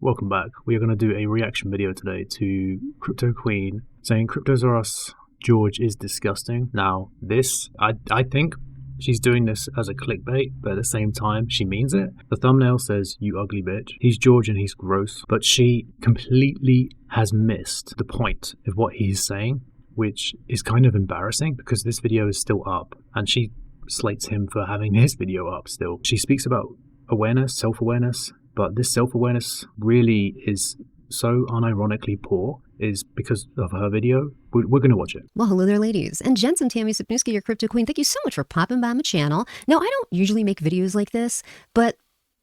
welcome back. We are going to do a reaction video today to Crypto Queen saying CryptosRUs George is disgusting. Now, this, I think she's doing this as a clickbait, but at the same time, she means it. The thumbnail says, "You ugly bitch." He's George and he's gross, but she completely has missed the point of what he's saying, which is kind of embarrassing because this video is still up and she slates him for having his video up still. She speaks about awareness, self-awareness, but this self-awareness really is so unironically poor is because of her video. We're going to watch it. Well, hello there, ladies and gents. I'm Tammy Sapniewski, your Crypto Queen. Thank you so much for popping by my channel. Now, I don't usually make videos like this, but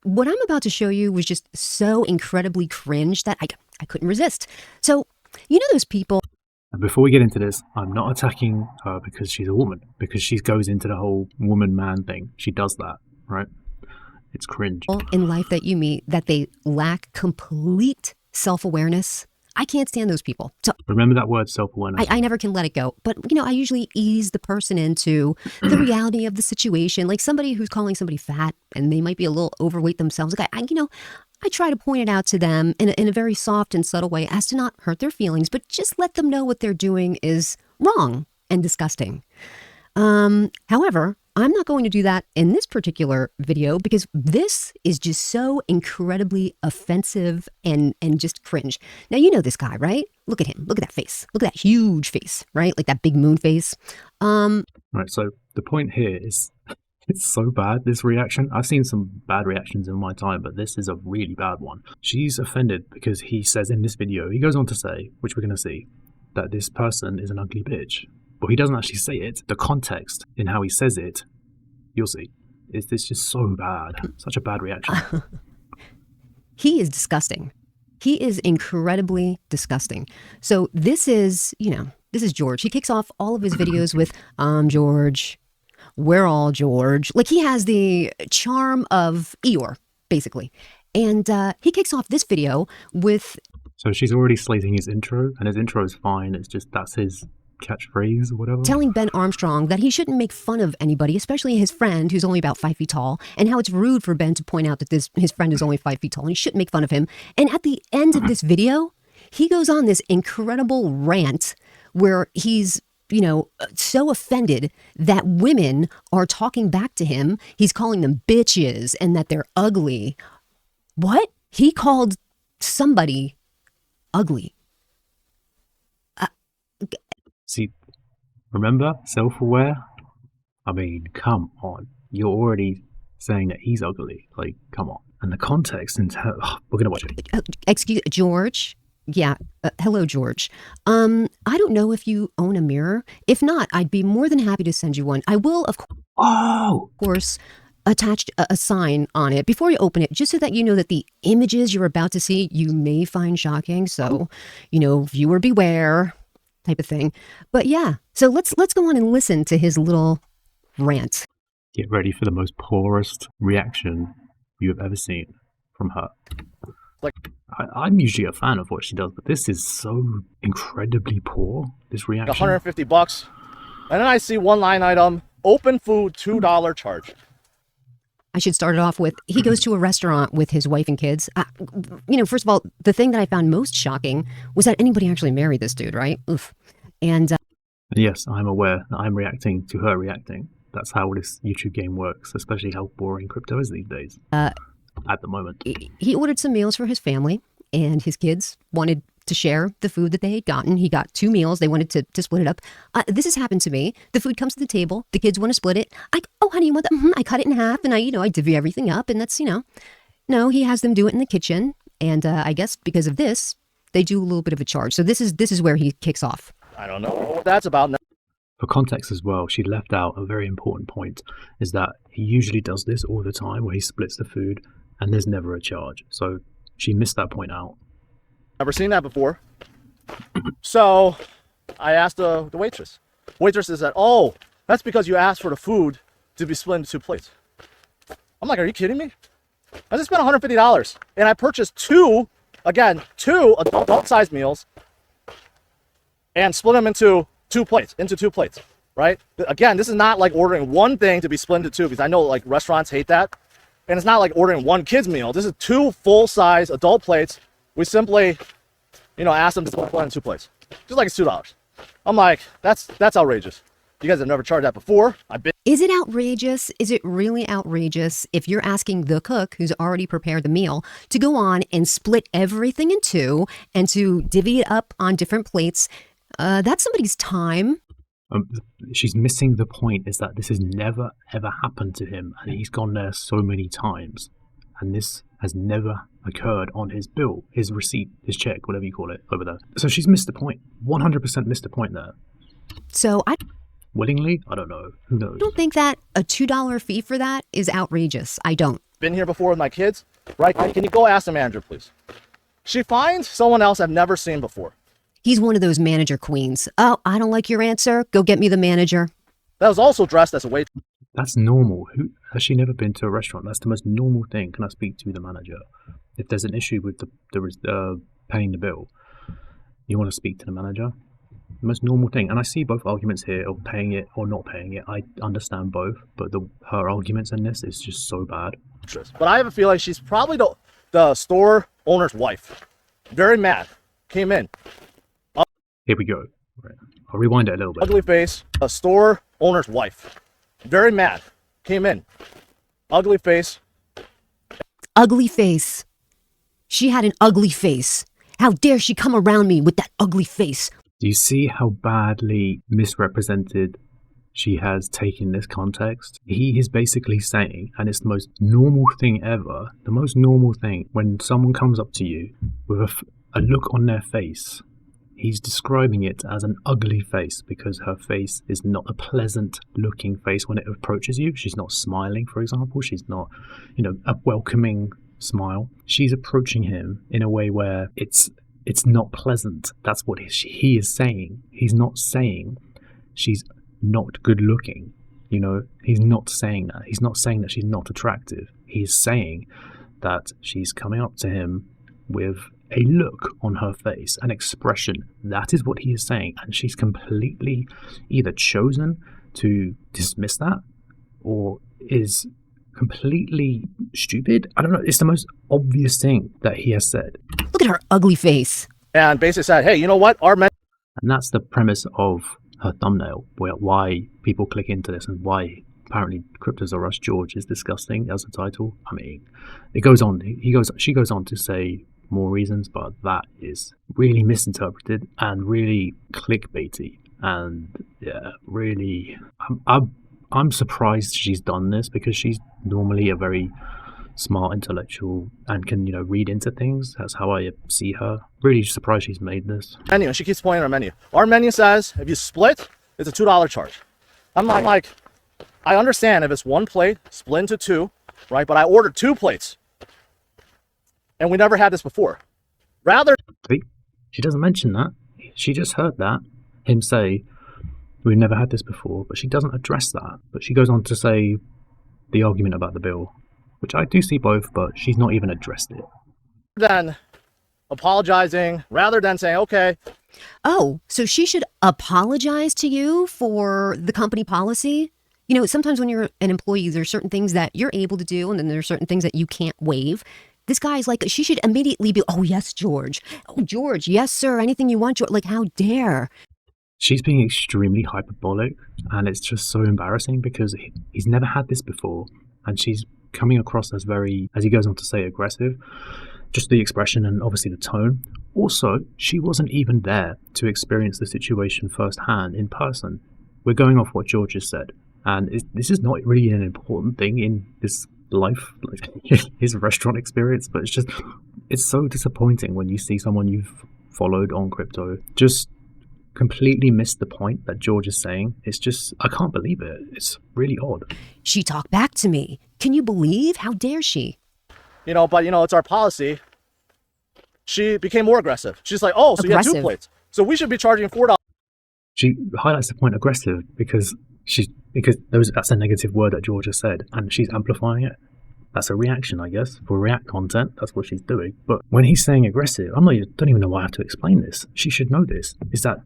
what I'm about to show you was just so incredibly cringe that I couldn't resist. So, you know those people... And before we get into this, I'm not attacking her because she's a woman, because she goes into the whole woman-man thing. She does that, right? It's cringe. In life that you meet, that they lack complete self-awareness. I can't stand those people. So remember that word, self-awareness. I never can let it go. But, you know, I usually ease the person into the reality of the situation. Like somebody who's calling somebody fat and they might be a little overweight themselves. Like I try to point it out to them in a very soft and subtle way as to not hurt their feelings, but just let them know what they're doing is wrong and disgusting. However, I'm not going to do that in this particular video because this is just so incredibly offensive and just cringe. Now, you know this guy, right? Look at him. Look at that face. Look at that huge face, right? Like that big moon face. Right. So the point here is it's so bad, this reaction. I've seen some bad reactions in my time, but this is a really bad one. She's offended because he says in this video, he goes on to say, which we're going to see, that this person is an ugly bitch. But he doesn't actually say it. The context in how he says it, you'll see. It's just so bad. Such a bad reaction. He is disgusting. He is incredibly disgusting. So this is, this is George. He kicks off all of his videos with, George. We're all George. Like he has the charm of Eeyore, basically. And he kicks off this video with... So she's already slating his intro, and his intro is fine. It's just that's his catchphrase or whatever. Telling Ben Armstrong that he shouldn't make fun of anybody, especially his friend who's only about 5 feet tall, and how it's rude for Ben to point out that his friend is only 5 feet tall and he shouldn't make fun of him. And at the end of this video, he goes on this incredible rant where he's, so offended that women are talking back to him. He's calling them bitches and that they're ugly. What? He called somebody ugly. See, remember, self-aware? I mean, come on. You're already saying that he's ugly. Like, come on. And the context, we're going to watch it. Excuse George? Yeah. Hello, George. I don't know if you own a mirror. If not, I'd be more than happy to send you one. I will, of course, attach a sign on it before you open it, just so that you know that the images you're about to see, you may find shocking. So, viewer beware. Type of thing. But yeah, so let's go on and listen to his little rant. Get ready for the most poorest reaction you have ever seen from her. Like, I'm usually a fan of what she does, but this is so incredibly poor, this reaction. $150. And then I see one line item, open food $2 charge. I should start it off with, he goes to a restaurant with his wife and kids. First of all, the thing that I found most shocking was that anybody actually married this dude, right? Oof. And yes, I'm aware that I'm reacting to her reacting. That's how this YouTube game works, especially how boring crypto is these days. At the moment. He ordered some meals for his family, and his kids wanted to share the food that they had gotten. He got 2 meals. They wanted to split it up. This has happened to me. The food comes to the table. The kids want to split it. Oh, honey, you want that? I cut it in half, and I divvy everything up, and that's, No, he has them do it in the kitchen, and I guess because of this, they do a little bit of a charge. So this is where he kicks off. I don't know what that's about. For context as well, she left out a very important point, is that he usually does this all the time, where he splits the food, and there's never a charge. So she missed that point out. Never seen that before. So I asked the waitress. Waitress said, "Oh, that's because you asked for the food to be split into 2 plates." I'm like, are you kidding me? I just spent $150 and I purchased two adult-sized meals and split them into 2 plates, right? Again, this is not like ordering one thing to be split into 2, because I know like restaurants hate that. And it's not like ordering one kid's meal. This is 2 full-size adult plates We simply, asked them to split on 2 plates. Just like it's $2. I'm like, that's outrageous. You guys have never charged that before. Is it outrageous? Is it really outrageous if you're asking the cook who's already prepared the meal to go on and split everything in 2 and to divvy it up on different plates? That's somebody's time. She's missing the point, is that this has never ever happened to him, and he's gone there so many times, and this has never occurred on his bill, his receipt, his check, whatever you call it over there. So she's missed the point. 100% missed the point there. So Willingly? I don't know. Who knows? I don't think that a $2 fee for that is outrageous. I don't. Been here before with my kids, right? Can you go ask the manager, please? She finds someone else I've never seen before. He's one of those manager queens. Oh, I don't like your answer. Go get me the manager. That was also dressed as a waitress. That's normal. Who has she never been to a restaurant? That's the most normal thing. Can I speak to the manager? If there's an issue with the paying the bill, you want to speak to the manager. The most normal thing. And I see both arguments here of paying it or not paying it. I understand both, but her arguments in this is just so bad. But I have a feeling she's probably the store owner's wife. Very mad. Came in. Here we go. Right. I'll rewind it a little bit. Ugly face. A store owner's wife. Very mad. Came in. Ugly face. Ugly face. She had an ugly face. How dare she come around me with that ugly face? Do you see how badly misrepresented she has taken this context? He is basically saying, and it's the most normal thing ever, the most normal thing, when someone comes up to you with a look on their face, he's describing it as an ugly face because her face is not a pleasant looking face when it approaches you. She's not smiling, for example. She's not, a welcoming smile. She's approaching him in a way where it's not pleasant. That's what he is saying. He's not saying she's not good looking. He's not saying that. He's not saying that she's not attractive. He's saying that she's coming up to him with a look on her face, an expression. That is what he is saying. And she's completely either chosen to dismiss that or is completely stupid. I don't know. It's the most obvious thing that he has said. Look at her ugly face. And basically said, hey, you know what? And that's the premise of her thumbnail, why people click into this and why apparently CryptosRUs George is disgusting as a title. I mean, it goes on. She goes on to say more reasons, but that is really misinterpreted and really clickbaity. And yeah, really, I'm surprised she's done this because she's normally a very smart intellectual and can read into things. That's how I see her. Really surprised she's made this. Menu. She keeps pointing at our menu. Our menu says if you split, it's a $2 charge. I'm like, I understand if it's 1 plate split into 2, right? But I ordered 2 plates, and we never had this before. She doesn't mention that. She just heard him say we've never had this before, but she doesn't address that. But she goes on to say the argument about the bill, which I do see both, but she's not even addressed it. Then apologizing, rather than saying, okay. Oh, so she should apologize to you for the company policy? Sometimes when you're an employee, there's certain things that you're able to do, and then there's certain things that you can't waive. This guy's like, she should immediately be, oh, yes, George. Oh, George, yes, sir. Anything you want, George. Like, how dare? She's being extremely hyperbolic, and it's just so embarrassing because he's never had this before, and she's coming across as very, as he goes on to say, aggressive. Just the expression and obviously the tone. Also, she wasn't even there to experience the situation firsthand in person. We're going off what George has said, and this is not really an important thing in this life, like his restaurant experience, but it's so disappointing when you see someone you've followed on crypto just completely missed the point that George is saying. It's just, I can't believe it. It's really odd. She talked back to me. Can you believe? How dare she? But it's our policy. She became more aggressive. She's like, oh, so aggressive. You have 2 plates. So we should be charging $4. She highlights the point aggressive because that's a negative word that George has said, and she's amplifying it. That's a reaction, I guess. For React content, that's what she's doing. But when he's saying aggressive, don't even know why I have to explain this. She should know this. Is that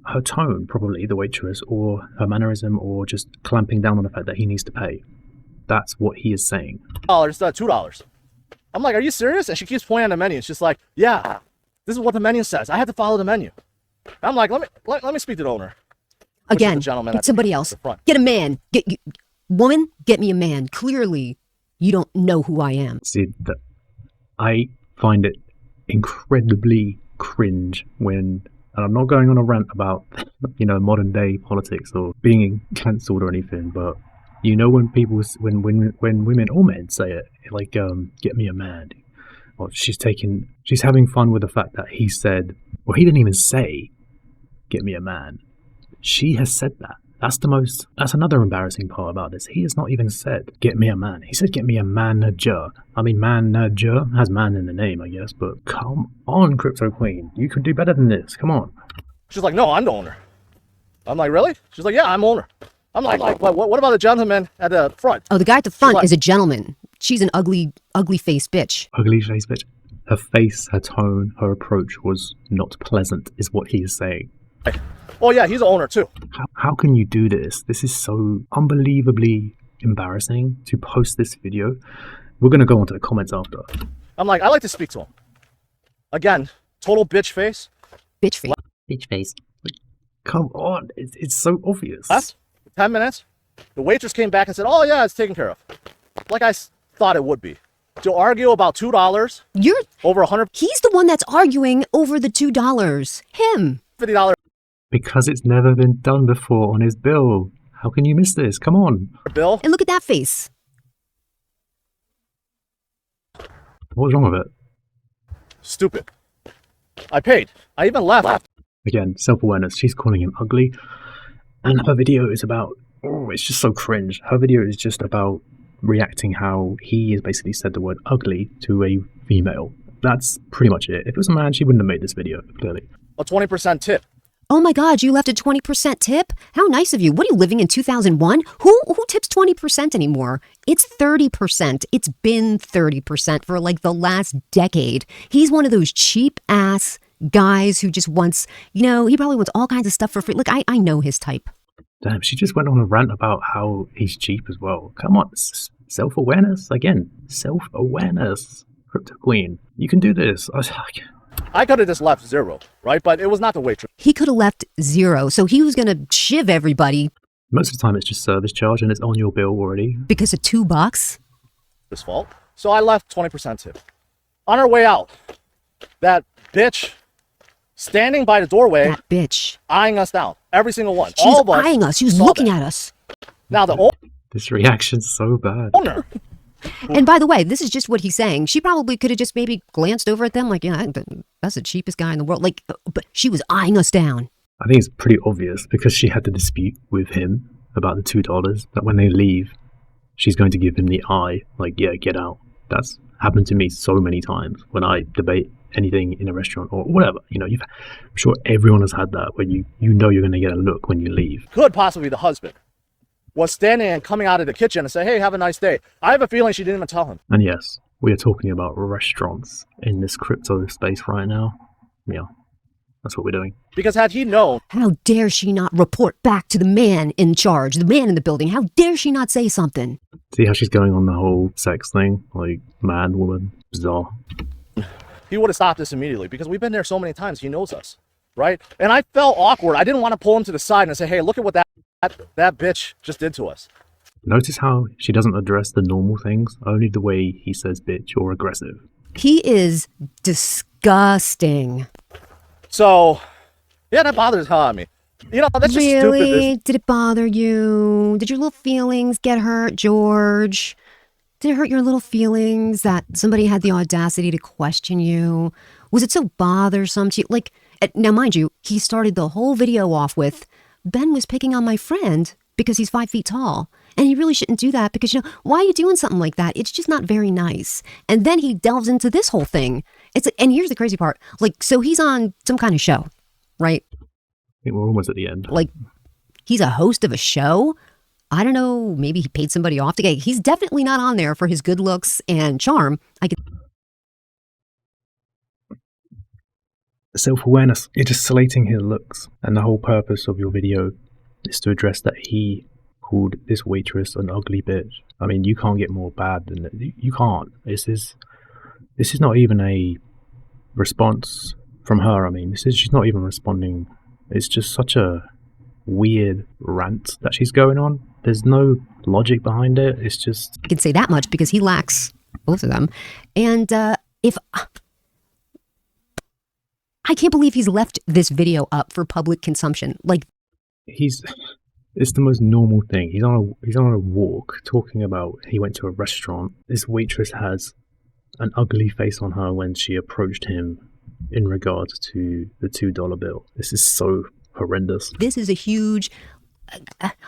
her tone, probably, the waitress, or her mannerism, or just clamping down on the fact that he needs to pay? That's what he is saying. $2. I'm like, are you serious? And she keeps pointing at the menu. It's just like, yeah, this is what the menu says. I have to follow the menu. I'm like, let me speak to the owner. Again, get somebody else. Get a man. Woman, get me a man. Clearly, you don't know who I am. See, I find it incredibly cringe when, and I'm not going on a rant about, modern day politics or being cancelled or anything, but when women or men say it, like, get me a man, or she's having fun with the fact that he said, well, he didn't even say, get me a man. She has said that. That's another embarrassing part about this. He has not even said, get me a man. He said, get me a manager. I mean, manager has man in the name, I guess, but come on, Crypto Queen. You can do better than this. Come on. She's like, no, I'm the owner. I'm like, really? She's like, yeah, I'm owner. I'm like, what about the gentleman at the front? Oh, the guy at the front is a gentleman. She's an ugly faced bitch. Ugly faced bitch. Her face, her tone, her approach was not pleasant, is what he is saying. Oh yeah, he's the owner too. How can you do this? This is so unbelievably embarrassing to post this video. We're going to go on to the comments after. I'm like, I like to speak to him. Again, total bitch face. Bitch face. Bitch face. Come on, it's so obvious. Last 10 minutes, the waitress came back and said, oh yeah, it's taken care of. Like I thought it would be. To argue about $2 over $100. He's the one that's arguing over the $2. Him. $50 because it's never been done before on his bill. How can you miss this? Come on. Bill. And look at that face. What's wrong with it? Stupid. I paid. I even left. Again, self-awareness. She's calling him ugly. And her video is about, it's just so cringe. Her video is just about reacting how he has basically said the word ugly to a female. That's pretty much it. If it was a man, she wouldn't have made this video, clearly. A 20% tip. Oh my God, you left a 20% tip? How nice of you. What are you, living in 2001? Who tips 20% anymore? It's 30%. It's been 30% for like the last decade. He's one of those cheap ass guys who just wants, he probably wants all kinds of stuff for free. Look, I know his type. Damn, she just went on a rant about how he's cheap as well. Come on, self-awareness? Again, self-awareness. Crypto Queen, you can do this. I could have just left $0, right? But it was not the waitress. He could have left $0, so he was going to shiv everybody. Most of the time it's just service charge and it's on your bill already. Because of $2? His fault. So I left 20% tip. On our way out, that bitch standing by the doorway. That bitch. Eyeing us down. Every single one. She's all of us eyeing us. She was looking at us. Now the This reaction's so bad. owner. And by the way, this is just what he's saying. She probably could have just maybe glanced over at them like, yeah, that's the cheapest guy in the world. Like, but she was eyeing us down. I think it's pretty obvious because she had the dispute with him about the $2 that when they leave, she's going to give him the eye, like, yeah, get out. That's happened to me so many times when I debate anything in a restaurant or whatever. I'm sure everyone has had that where you know you're going to get a look when you leave. Could possibly the husband was standing and coming out of the kitchen and say, hey, have a nice day. I have a feeling she didn't even tell him. And yes, we are talking about restaurants in this crypto space right now. Yeah, that's what we're doing. Because had he known... How dare she not report back to the man in charge, the man in the building? How dare she not say something? See how she's going on the whole sex thing? Like, man, woman, bizarre. He would have stopped us immediately because we've been there so many times. He knows us, right? And I felt awkward. I didn't want to pull him to the side and say, hey, look at what that bitch just did to us. Notice how she doesn't address the normal things, only the way he says bitch or aggressive. He is disgusting. So, yeah, that bothers hell out of me. That's just stupid. Really? Did it bother you? Did your little feelings get hurt, George? Did it hurt your little feelings that somebody had the audacity to question you? Was it so bothersome to you? Like, now mind you, he started the whole video off with, Ben was picking on my friend because he's 5 feet tall. And he really shouldn't do that because, why are you doing something like that? It's just not very nice. And then he delves into this whole thing. And here's the crazy part. Like, so he's on some kind of show, right? I think we're almost at the end. Like, he's a host of a show? I don't know, maybe he paid somebody off to get... He's definitely not on there for his good looks and charm. Self-awareness. You're just slating his looks. And the whole purpose of your video is to address that he called this waitress an ugly bitch. I mean, you can't get more bad than that. You can't. This is This is not even a response from her. I mean, she's not even responding. It's just such a weird rant that she's going on. There's no logic behind it. It's just... I can say that much because he lacks both of them. And if... I can't believe he's left this video up for public consumption. Like, it's the most normal thing. He's on a walk talking about he went to a restaurant. This waitress has an ugly face on her when she approached him in regards to the $2 bill. This is so horrendous. This is a huge...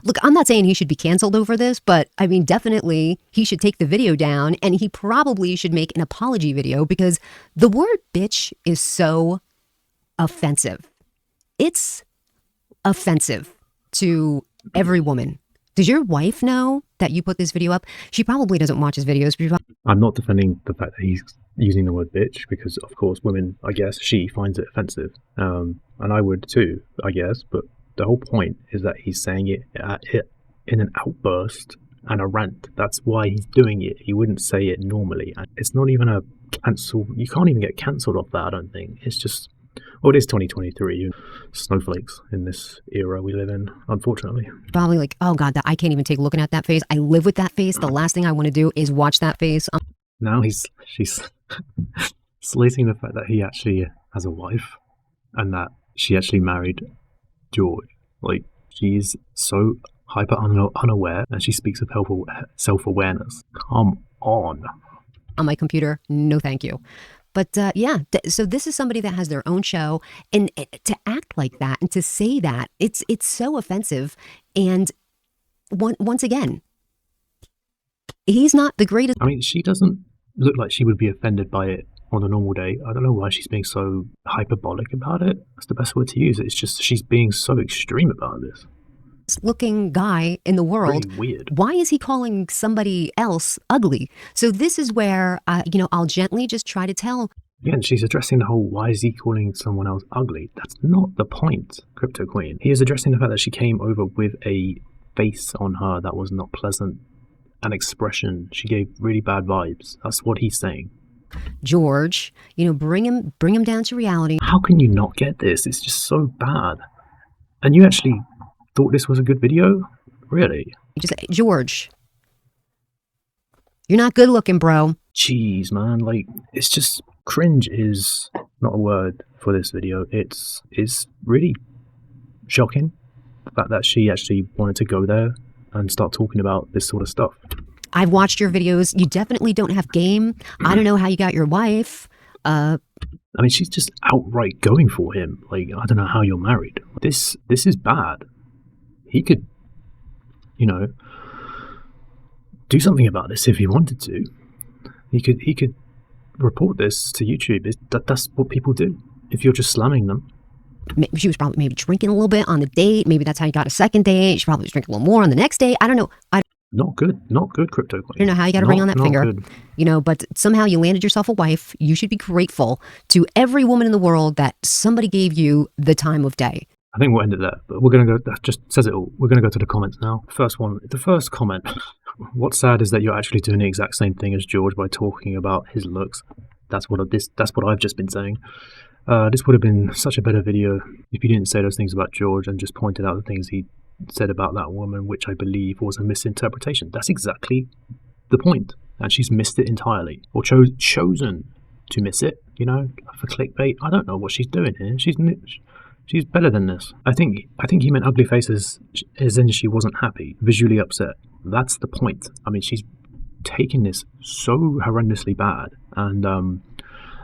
Look, I'm not saying he should be canceled over this, but I mean, definitely he should take the video down, and he probably should make an apology video because the word bitch is so offensive. It's offensive to every woman. Does your wife know that you put this video up? She probably doesn't watch his videos. I'm not defending the fact that he's using the word bitch because, of course, women, I guess, she finds it offensive. And I would too, I guess. But the whole point is that he's saying it in an outburst and a rant. That's why he's doing it. He wouldn't say it normally. And it's not even a cancel. You can't even get cancelled off that, I don't think. It's just... Well, it is 2023. Snowflakes in this era we live in, unfortunately. Probably like, oh God, I can't even take looking at that face. I live with that face. The last thing I want to do is watch that face. Now she's slating the fact that he actually has a wife and that she actually married George. Like, she's so hyper unaware and she speaks of self-awareness. Come on. On my computer, no thank you. But yeah, so this is somebody that has their own show, and to act like that and to say that, it's so offensive. And once again, he's not the greatest. I mean, she doesn't look like she would be offended by it on a normal day. I don't know why she's being so hyperbolic about it. That's the best word to use. It's just she's being so extreme about this. Looking guy in the world. Really weird. Why is he calling somebody else ugly? So this is where I'll gently just try to tell. Again, she's addressing the whole why is he calling someone else ugly? That's not the point, Crypto Queen. He is addressing the fact that she came over with a face on her that was not pleasant, an expression. She gave really bad vibes. That's what he's saying. George, bring him down to reality. How can you not get this? It's just so bad. And you actually thought this was a good video? Really? George, you're not good looking, bro. Jeez, man. Like, it's just... Cringe is not a word for this video. It's really shocking, the fact that she actually wanted to go there and start talking about this sort of stuff. I've watched your videos. You definitely don't have game. I don't know how you got your wife. I mean, she's just outright going for him. Like, I don't know how you're married. This is bad. He could, do something about this if he wanted to. He could report this to YouTube. That's what people do. If you're just slamming them. She was probably maybe drinking a little bit on the date. Maybe that's how you got a second date. She probably was drinking a little more on the next day. I don't know. Not good, Crypto Queen. I don't know how you got a ring on that finger. Good. But somehow you landed yourself a wife. You should be grateful to every woman in the world that somebody gave you the time of day. I think we'll end it there, but we're going to go, that just says it all. We're going to go to the comments now. The first comment. What's sad is that you're actually doing the exact same thing as George by talking about his looks. That's what I've just been saying. This would have been such a better video if you didn't say those things about George and just pointed out the things he said about that woman, which I believe was a misinterpretation. That's exactly the point. And she's missed it entirely. Or chosen to miss it, for clickbait. I don't know what she's doing here. She's better than this. I think he meant ugly faces as in she wasn't happy, visually upset. That's the point. I mean, she's taken this so horrendously bad. And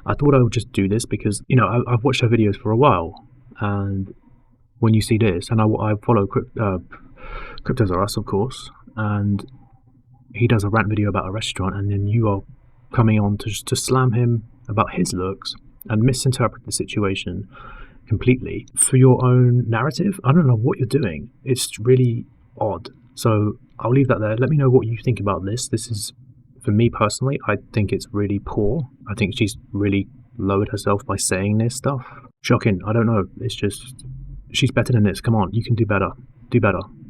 I thought I would just do this because, I've watched her videos for a while. And when you see this, and I follow CryptosRUs, of course, and he does a rant video about a restaurant, and then you are coming on to slam him about his looks and misinterpret the situation completely for your own narrative. I don't know what you're doing. It's really odd. So I'll leave that there. Let me know what you think about this. This is, for me personally, I think it's really poor. I think she's really lowered herself by saying this stuff. Shocking. I don't know. It's just, she's better than this. Come on, you can do better. Do better.